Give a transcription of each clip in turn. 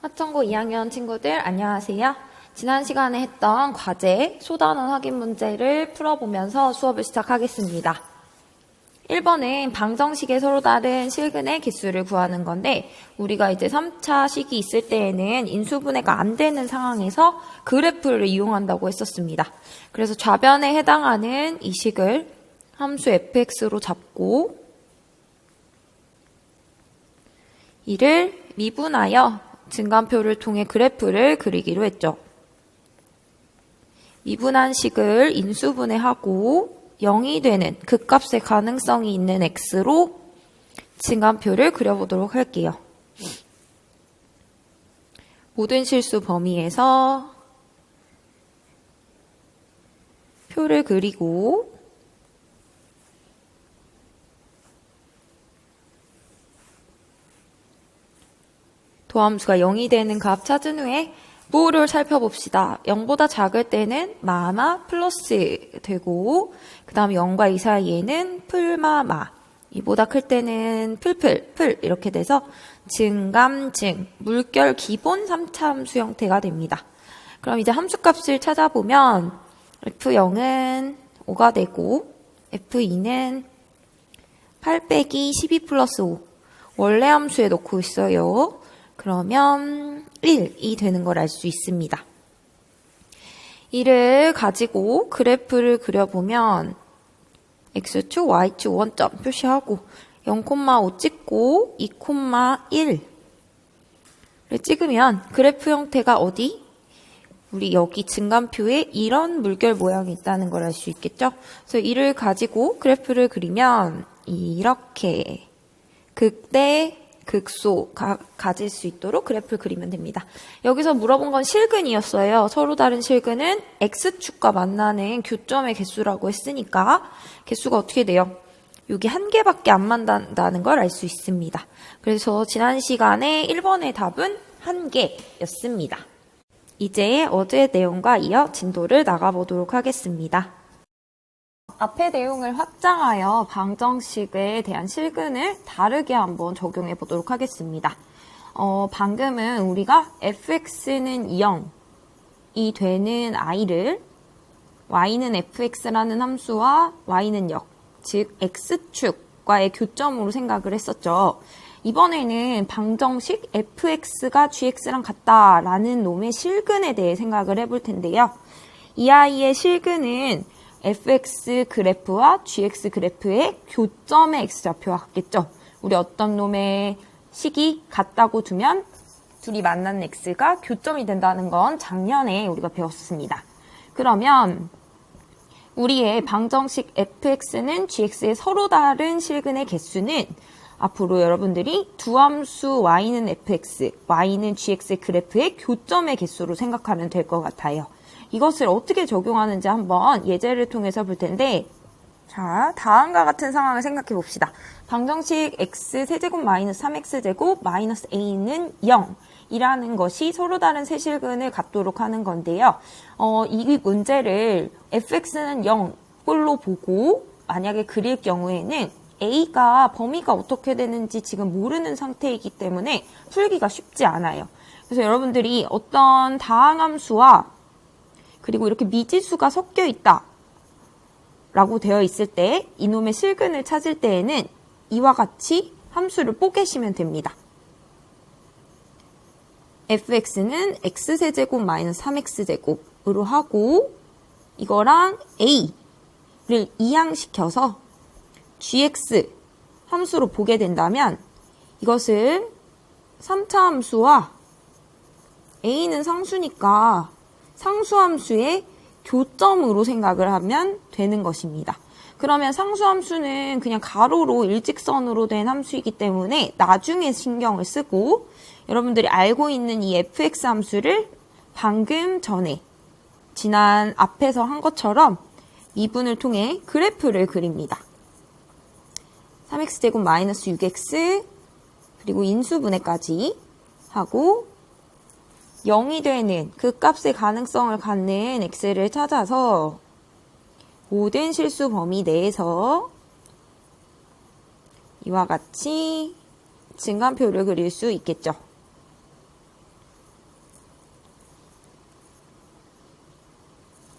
하천고 2학년 친구들 안녕하세요. 지난 시간에 했던 과제 소단원 확인 문제를 풀어보면서 수업을 시작하겠습니다. 1번은 방정식의 서로 다른 실근의 개수를 구하는 건데 우리가 이제 3차 식이 있을 때에는 인수분해가 안 되는 상황에서 그래프를 이용한다고 했었습니다. 그래서 좌변에 해당하는 이 식을 함수 fx로 잡고 이를 미분하여 증감표를 통해 그래프를 그리기로 했죠. 미분한 식을 인수분해하고 0이 되는 극값의 가능성이 있는 x로 증감표를 그려보도록 할게요. 모든 실수 범위에서 표를 그리고 도함수가 0이 되는 값 찾은 후에 부호를 살펴봅시다. 0보다 작을 때는 마마 플러스 되고 그 다음 0과 2 사이에는 풀마마 2보다 클 때는 풀 이렇게 돼서 증감증 물결 기본 3차 함수 형태가 됩니다. 그럼 이제 함수값을 찾아보면 F0은 5가 되고 F2는 8 빼기 12 플러스 5 원래 함수에 놓고 있어요. 그러면 1이 되는 걸 알 수 있습니다. 이를 가지고 그래프를 그려보면 x축, y축 원점 표시하고 0,5 찍고 2,1를 찍으면 그래프 형태가 어디? 우리 여기 증감표에 이런 물결 모양이 있다는 걸 알 수 있겠죠? 그래서 이를 가지고 그래프를 그리면 이렇게 극대 극소 가질 수 있도록 그래프를 그리면 됩니다. 여기서 물어본 건 실근이었어요. 서로 다른 실근은 x축과 만나는 교점의 개수라고 했으니까 개수가 어떻게 돼요? 여기 한 개밖에 안 만난다는 걸 알 수 있습니다. 그래서 지난 시간에 1번의 답은 한 개였습니다. 이제 어제의 내용과 이어 진도를 나가보도록 하겠습니다. 앞의 내용을 확장하여 방정식에 대한 실근을 다르게 한번 적용해 보도록 하겠습니다. 방금은 우리가 fx는 0이 되는 i를 y는 fx라는 함수와 y는 0, 즉 x축과의 교점으로 생각을 했었죠. 이번에는 방정식 fx가 gx랑 같다라는 놈의 실근에 대해 생각을 해볼 텐데요. 이 아이의 실근은 fx 그래프와 gx 그래프의 교점의 x좌표와 같겠죠. 우리 어떤 놈의 식이 같다고 두면 둘이 만난 x가 교점이 된다는 건 작년에 우리가 배웠습니다. 그러면 우리의 방정식 fx는 gx의 서로 다른 실근의 개수는 앞으로 여러분들이 두 함수 y는 fx, y는 gx 그래프의 교점의 개수로 생각하면 될 것 같아요. 이것을 어떻게 적용하는지 한번 예제를 통해서 볼 텐데, 자, 다음과 같은 상황을 생각해 봅시다. 방정식 x세제곱 마이너스 3x제곱 마이너스 a는 0이라는 것이 서로 다른 세 실근을 갖도록 하는 건데요. 이 문제를 fx는 0꼴로 보고 만약에 그릴 경우에는 a가 범위가 어떻게 되는지 지금 모르는 상태이기 때문에 풀기가 쉽지 않아요. 그래서 여러분들이 어떤 다항함수와 그리고 이렇게 미지수가 섞여 있다 라고 되어 있을 때 이놈의 실근을 찾을 때에는 이와 같이 함수를 뽀개시면 됩니다. fx는 x세제곱 마이너스 3x제곱으로 하고 이거랑 a를 이항시켜서 gx 함수로 보게 된다면 이것을 3차 함수와 a는 상수니까 상수함수의 교점으로 생각을 하면 되는 것입니다. 그러면 상수함수는 그냥 가로로 일직선으로 된 함수이기 때문에 나중에 신경을 쓰고 여러분들이 알고 있는 이 fx 함수를 방금 전에 지난 앞에서 한 것처럼 미분을 통해 그래프를 그립니다. 3x제곱 마이너스 6x 그리고 인수분해까지 하고 0이 되는 그 값의 가능성을 갖는 x를 찾아서 모든 실수 범위 내에서 이와 같이 증감표를 그릴 수 있겠죠.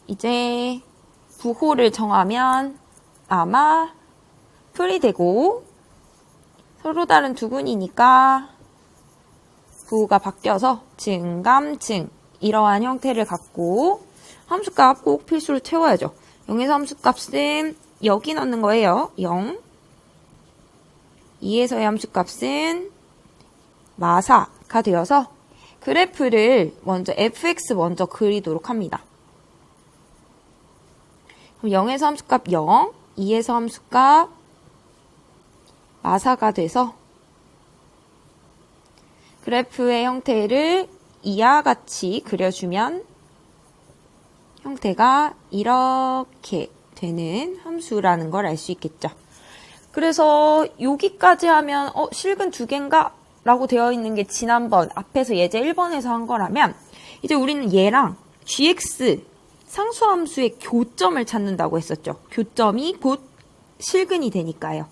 이제 부호를 정하면 아마 풀이 되고 서로 다른 두근이니까 부호가 바뀌어서 증감증 이러한 형태를 갖고 함수값 꼭 필수로 채워야죠. 0에서 함수값은 여기 넣는 거예요. 0. 2에서의 함수값은 마사가 되어서 그래프를 먼저 fx 먼저 그리도록 합니다. 그럼 0에서 함수값 0, 2에서 함수값 마사가 돼서 그래프의 형태를 이와 같이 그려주면 형태가 이렇게 되는 함수라는 걸 알 수 있겠죠. 그래서 여기까지 하면 실근 2개인가? 라고 되어 있는 게 지난번 앞에서 예제 1번에서 한 거라면 이제 우리는 얘랑 gx 상수함수의 교점을 찾는다고 했었죠. 교점이 곧 실근이 되니까요.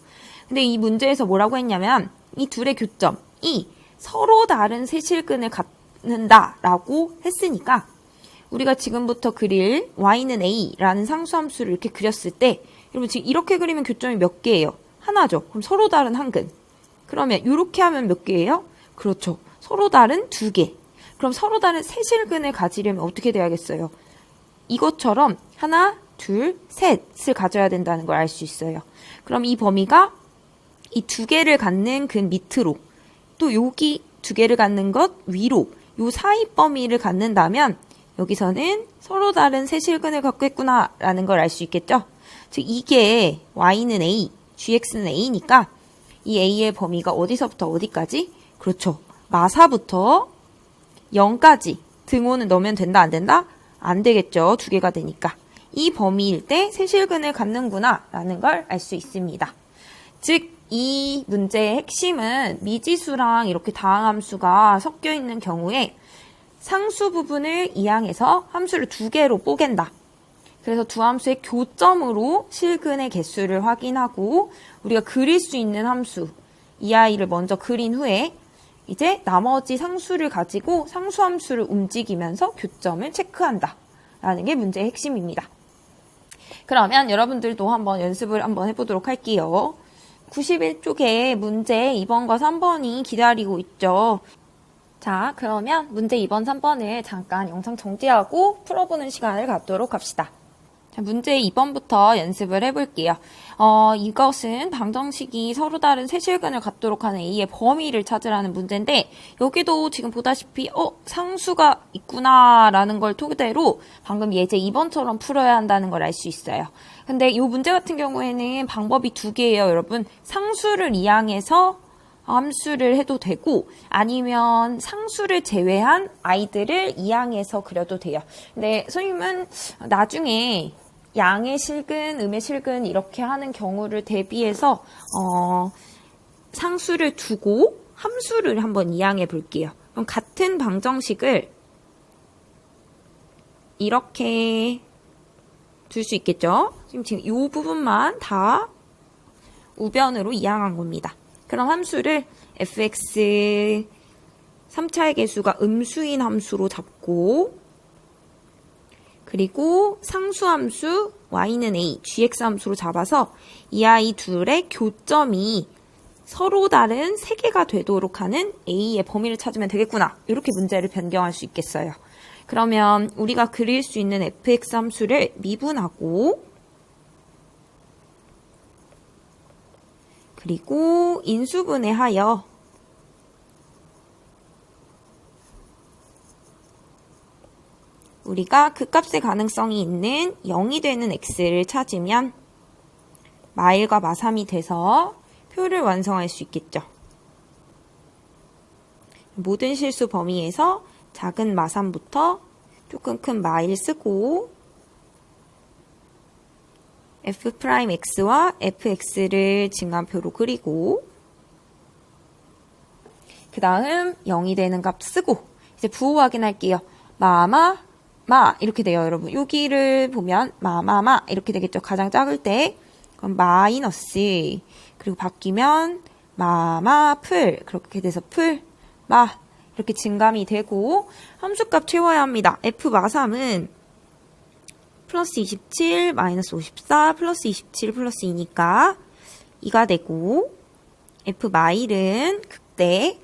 근데 이 문제에서 뭐라고 했냐면 이 둘의 교점이 서로 다른 세실근을 갖는다라고 했으니까 우리가 지금부터 그릴 y는 a라는 상수함수를 이렇게 그렸을 때 여러분 지금 이렇게 그리면 교점이 몇 개예요? 하나죠. 그럼 서로 다른 한 근. 그러면 이렇게 하면 몇 개예요? 그렇죠. 서로 다른 2개. 그럼 서로 다른 세실근을 가지려면 어떻게 돼야겠어요? 이것처럼 하나, 둘, 셋을 가져야 된다는 걸 알 수 있어요. 그럼 이 범위가 이 2개를 갖는 근 밑으로 또 여기 2개를 갖는 것 위로 요 사이 범위를 갖는다면 여기서는 서로 다른 세실근을 갖고 있구나 라는 걸 알 수 있겠죠? 즉 이게 y는 a, gx는 a니까 이 a의 범위가 어디서부터 어디까지? 그렇죠. 마사부터 0까지 등호는 넣으면 된다 안 된다? 안 되겠죠. 2개가 되니까. 이 범위일 때 세실근을 갖는구나 라는 걸 알 수 있습니다. 즉 이 문제의 핵심은 미지수랑 이렇게 다항함수가 섞여 있는 경우에 상수 부분을 이항해서 함수를 2개로 뽀갠다. 그래서 두 함수의 교점으로 실근의 개수를 확인하고 우리가 그릴 수 있는 함수 이 아이를 먼저 그린 후에 이제 나머지 상수를 가지고 상수함수를 움직이면서 교점을 체크한다 라는 게 문제의 핵심입니다. 그러면 여러분들도 한번 연습을 한번 해보도록 할게요. 91쪽에 문제 2번과 3번이 기다리고 있죠. 자, 그러면 문제 2번, 3번을 잠깐 영상 정지하고 풀어보는 시간을 갖도록 합시다. 자, 문제 2번부터 연습을 해볼게요. 이것은 방정식이 서로 다른 세실근을 갖도록 하는 A의 범위를 찾으라는 문제인데 여기도 지금 보다시피 상수가 있구나 라는 걸 토대로 방금 예제 2번처럼 풀어야 한다는 걸 알 수 있어요. 근데 이 문제 같은 경우에는 방법이 2개예요, 여러분. 상수를 이항해서 함수를 해도 되고 아니면 상수를 제외한 아이들을 이항해서 그려도 돼요. 근데 선생님은 나중에 양의 실근, 음의 실근 이렇게 하는 경우를 대비해서 상수를 두고 함수를 한번 이항해 볼게요. 그럼 같은 방정식을 이렇게 둘 수 있겠죠? 지금 이 부분만 다 우변으로 이항한 겁니다. 그럼 함수를 fx 3차의 개수가 음수인 함수로 잡고 그리고 상수함수 y는 a, gx 함수로 잡아서 이 아이 둘의 교점이 서로 다른 3개가 되도록 하는 a의 범위를 찾으면 되겠구나. 이렇게 문제를 변경할 수 있겠어요. 그러면 우리가 그릴 수 있는 fx 함수를 미분하고 그리고 인수분해하여 우리가 극값의 가능성이 있는 0이 되는 x를 찾으면 마1과 마3이 돼서 표를 완성할 수 있겠죠. 모든 실수 범위에서 작은 마3부터 조금 큰 마1 쓰고 f'x와 fx를 증간표로 그리고 그 다음 0이 되는 값 쓰고 이제 부호 확인할게요. 마마 마 이렇게 돼요, 여러분. 여기를 보면 마마마 이렇게 되겠죠. 가장 작을 때 그럼 마이너스 그리고 바뀌면 마마 풀 그렇게 돼서 풀 마 이렇게 증감이 되고 함수값 채워야 합니다. f 마3은 플러스 27 마이너스 54 플러스 27 플러스 2니까 2가 되고 f 마일은 극대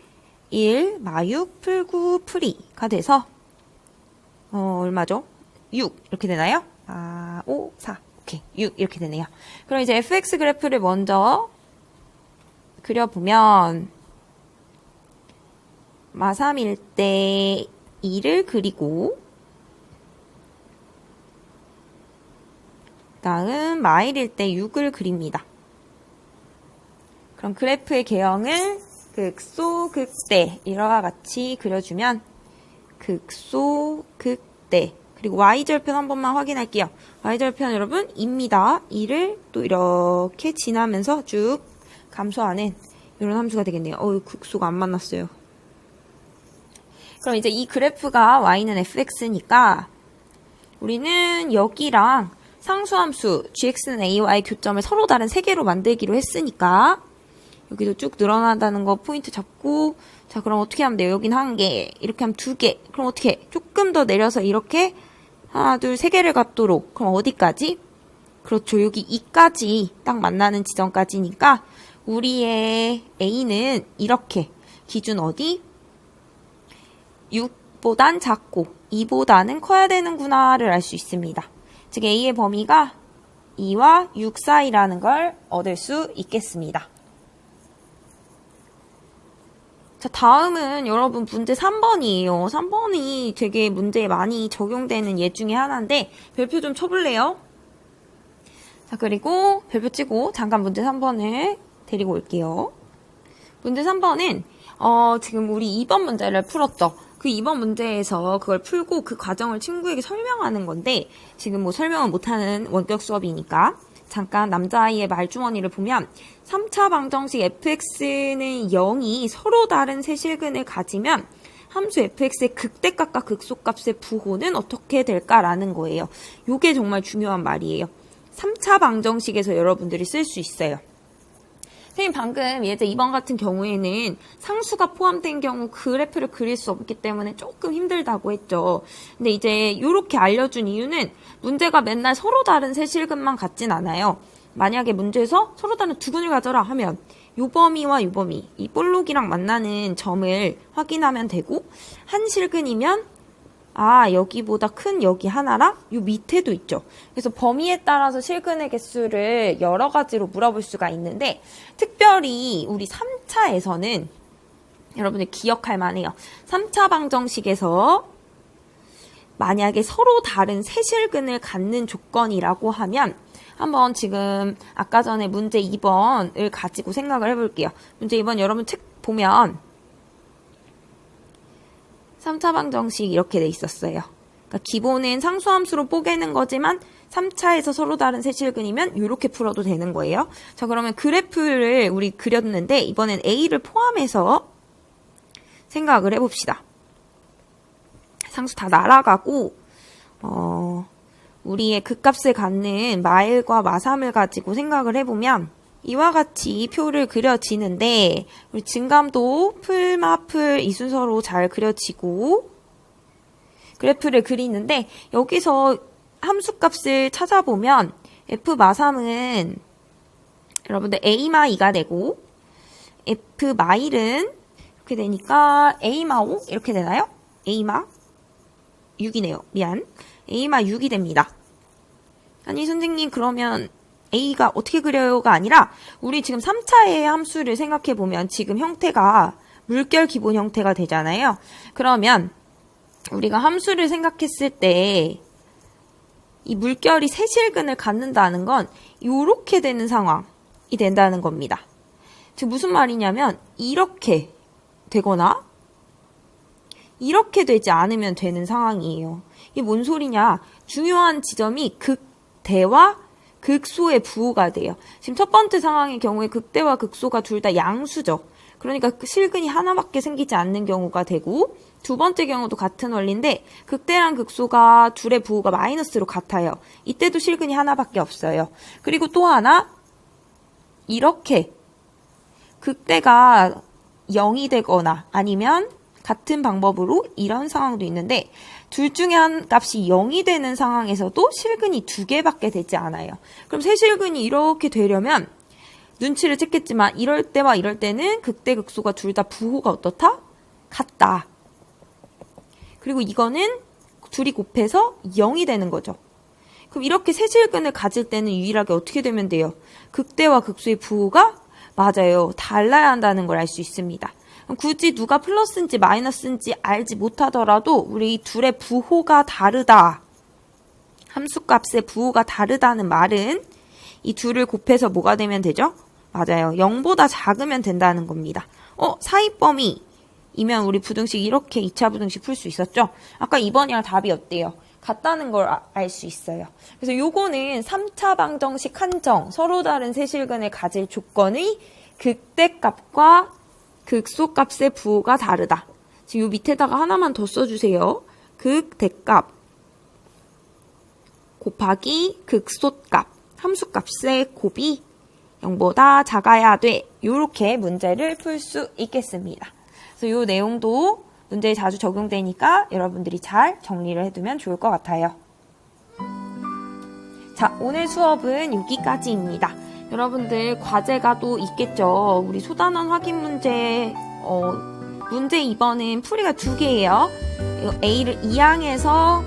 1 마육 풀9 풀2가 돼서 얼마죠? 6 이렇게 되나요? 5 4 오케이 6 이렇게 되네요. 그럼 이제 fx 그래프를 먼저 그려보면 마3일 때 2를 그리고 다음 마일일 때 6을 그립니다. 그럼 그래프의 개형을 극소, 극대 이와 같이 그려주면 극소, 극대 그리고 y절편 한 번만 확인할게요. y절편 여러분 2입니다. 2를 또 이렇게 지나면서 쭉 감소하는 이런 함수가 되겠네요. 극소가 안 만났어요. 그럼 이제 이 그래프가 y는 fx니까 우리는 여기랑 상수함수 gx는 a와의 교점을 서로 다른 세 개로 만들기로 했으니까 여기도 쭉 늘어난다는 거 포인트 잡고 자 그럼 어떻게 하면 돼요? 여긴 한 개, 이렇게 하면 두 개. 그럼 어떻게 해? 조금 더 내려서 이렇게 하나, 둘, 세 개를 갖도록. 그럼 어디까지? 그렇죠. 여기 2까지 딱 만나는 지점까지니까 우리의 a는 이렇게 기준 어디? 6보단 작고 2보다는 커야 되는구나를 알 수 있습니다. 즉 a의 범위가 2와 6 사이라는 걸 얻을 수 있겠습니다. 자, 다음은 여러분 문제 3번이에요. 3번이 되게 문제에 많이 적용되는 예 중에 하나인데 별표 좀 쳐볼래요? 자, 그리고 별표 치고 잠깐 문제 3번을 데리고 올게요. 문제 3번은 지금 우리 2번 문제를 풀었죠. 그 2번 문제에서 그걸 풀고 그 과정을 친구에게 설명하는 건데 지금 뭐 설명은 못하는 원격 수업이니까 잠깐 남자아이의 말주머니를 보면 3차 방정식 fx는 0이 서로 다른 세실근을 가지면 함수 fx의 극대값과 극소값의 부호는 어떻게 될까라는 거예요. 이게 정말 중요한 말이에요. 3차 방정식에서 여러분들이 쓸 수 있어요. 선생님 방금 예제 2번 같은 경우에는 상수가 포함된 경우 그래프를 그릴 수 없기 때문에 조금 힘들다고 했죠. 근데 이제 이렇게 알려준 이유는 문제가 맨날 서로 다른 세실근만 같진 않아요. 만약에 문제에서 서로 다른 두 근을 가져라 하면 요 범위와 요 범위, 이 볼록이랑 만나는 점을 확인하면 되고 한 실근이면 여기보다 큰 여기 하나랑 요 밑에도 있죠. 그래서 범위에 따라서 실근의 개수를 여러 가지로 물어볼 수가 있는데 특별히 우리 3차에서는 여러분들 기억할 만해요. 3차 방정식에서 만약에 서로 다른 세실근을 갖는 조건이라고 하면 한번 지금 아까 전에 문제 2번을 가지고 생각을 해볼게요. 문제 2번 여러분 책 보면 3차 방정식 이렇게 돼 있었어요. 그러니까 기본은 상수함수로 뽀개는 거지만 3차에서 서로 다른 세실근이면 이렇게 풀어도 되는 거예요. 자, 그러면 그래프를 우리 그렸는데 이번엔 A를 포함해서 생각을 해봅시다. 상수 다 날아가고 우리의 극값을 갖는 마일과 마3을 가지고 생각을 해보면 이와 같이 표를 그려지는데 우리 증감도 풀, 마, 풀 이 순서로 잘 그려지고 그래프를 그리는데 여기서 함수값을 찾아보면 f 마3은 여러분들 a 마 2가 되고 f 마일은 이렇게 되니까 a 마 5 이렇게 되나요? a 마 6이네요. 미안. a 마 6이 됩니다. 아니 선생님 그러면 A가 어떻게 그려요가 아니라 우리 지금 3차의 함수를 생각해보면 지금 형태가 물결 기본 형태가 되잖아요. 그러면 우리가 함수를 생각했을 때 이 물결이 세실근을 갖는다는 건 이렇게 되는 상황이 된다는 겁니다. 즉 무슨 말이냐면 이렇게 되거나 이렇게 되지 않으면 되는 상황이에요. 이게 뭔 소리냐? 중요한 지점이 극대와 극소의 부호가 돼요. 지금 첫 번째 상황의 경우에 극대와 극소가 둘 다 양수죠. 그러니까 실근이 하나밖에 생기지 않는 경우가 되고 두 번째 경우도 같은 원리인데 극대랑 극소가 둘의 부호가 마이너스로 같아요. 이때도 실근이 하나밖에 없어요. 그리고 또 하나 이렇게 극대가 0이 되거나 아니면 같은 방법으로 이런 상황도 있는데 둘 중에 한 값이 0이 되는 상황에서도 실근이 2개밖에 되지 않아요. 그럼 세실근이 이렇게 되려면 눈치를 챘겠지만 이럴 때와 이럴 때는 극대극소가 둘 다 부호가 어떻다? 같다. 그리고 이거는 둘이 곱해서 0이 되는 거죠. 그럼 이렇게 세실근을 가질 때는 유일하게 어떻게 되면 돼요? 극대와 극소의 부호가 맞아요. 달라야 한다는 걸 알 수 있습니다. 굳이 누가 플러스인지 마이너스인지 알지 못하더라도 우리 이 둘의 부호가 다르다. 함수값의 부호가 다르다는 말은 이 둘을 곱해서 뭐가 되면 되죠? 맞아요. 0보다 작으면 된다는 겁니다. 사이범위이면 우리 부등식 이렇게 2차 부등식 풀 수 있었죠? 아까 2번이랑 답이 어때요? 같다는 걸 알 수 있어요. 그래서 요거는 3차 방정식 한정, 서로 다른 세실근을 가질 조건의 극대값과 극소값의 부호가 다르다. 지금 요 밑에다가 하나만 더 써주세요. 극대값 곱하기 극소값, 함수값의 곱이 0보다 작아야 돼. 요렇게 문제를 풀 수 있겠습니다. 그래서 요 내용도 문제에 자주 적용되니까 여러분들이 잘 정리를 해두면 좋을 것 같아요. 자, 오늘 수업은 여기까지입니다. 여러분들 과제가 또 있겠죠. 우리 소단원 확인 문제, 문제 2번은 풀이가 2개예요. A를 2항에서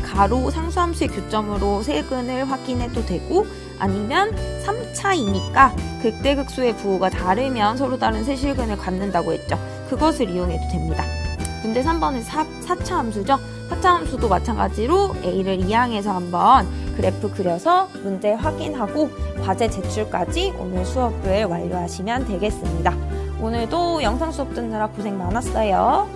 가로 상수함수의 교점으로 세근을 확인해도 되고 아니면 3차이니까 극대극소의 부호가 다르면 서로 다른 세실근을 갖는다고 했죠. 그것을 이용해도 됩니다. 문제 3번은 4차 함수죠. 4차 함수도 마찬가지로 A를 2항에서 한번 그래프 그려서 문제 확인하고 과제 제출까지 오늘 수업을 완료하시면 되겠습니다. 오늘도 영상 수업 듣느라 고생 많았어요.